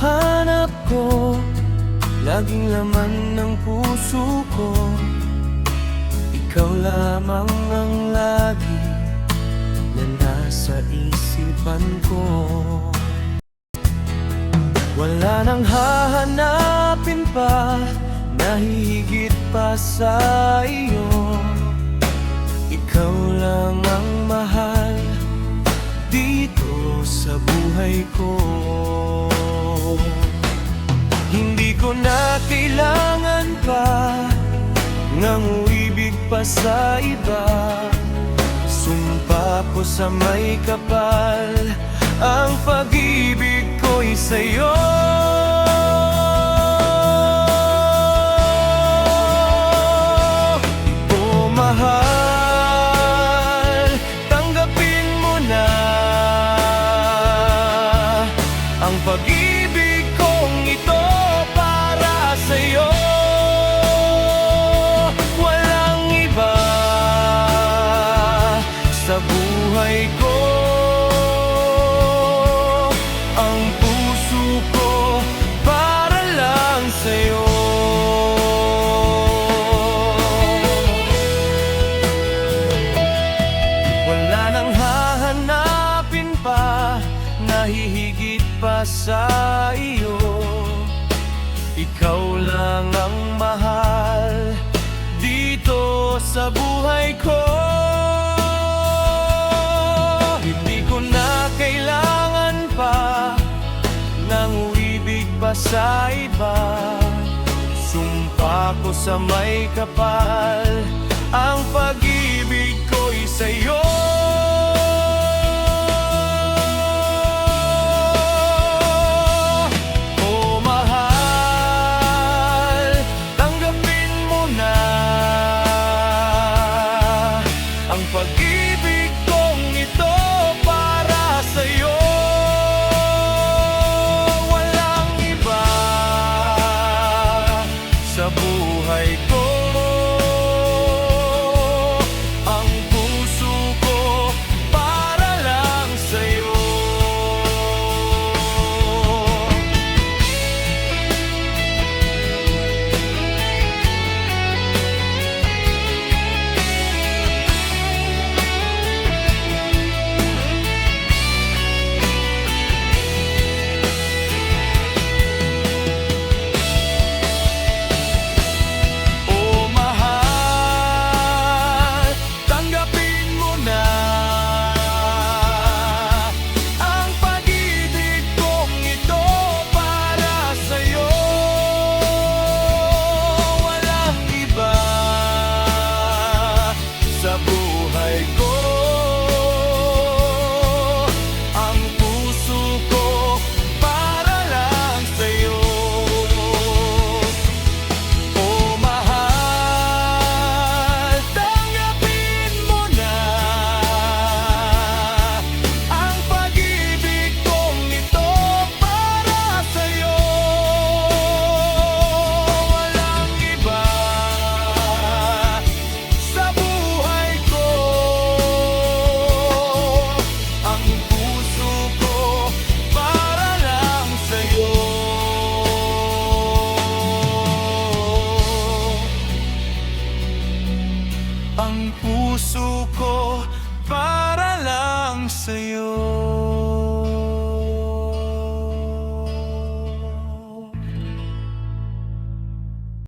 hanap ko, laging laman ng puso ko. Ikaw lamang ang lagi na nasa isipan ko. Wala nang hahanapin pa na hihigit pa sa iyo. Ikaw lang ang mahal dito sa buhay ko. Hindi ko na kailangan pa ng uibig pa sa iba. Sumpa ko sa may kapal, ang pag-ibig ko'y sa'yo. O mahal, tanggapin mo na ang pag-ibig kong ito para sa'yo. Walang iba sa buhay ko. Ang puso ko para lang sa'yo. Wala nang hahanapin pa na hihigit pa sa iyo. Ikaw lang ang mahal dito sa buhay ko. Hindi ko na kailangan pa ng uibig pa sa iba. Sumpa ko sa may kapal, ang pag-ibig ko'y sa'yo. O mahal, tanggapin mo na ang pag-ibig kong ito para sa'yo. Walang iba sa buhay ko. Ang puso ko para lang sa'yo. O mahal, tanggapin mo na ang pag-ibig kong ito para sa'yo. Walang iba sa buhay ko. Ang puso ko para lang sa'yo. O mahal, tanggapin mo na ang pag-ibig kong ito para sa'yo. Walang iba sa buhay ko. Ang puso ko para lang sa'yo. Ang puso ko para lang sa'yo.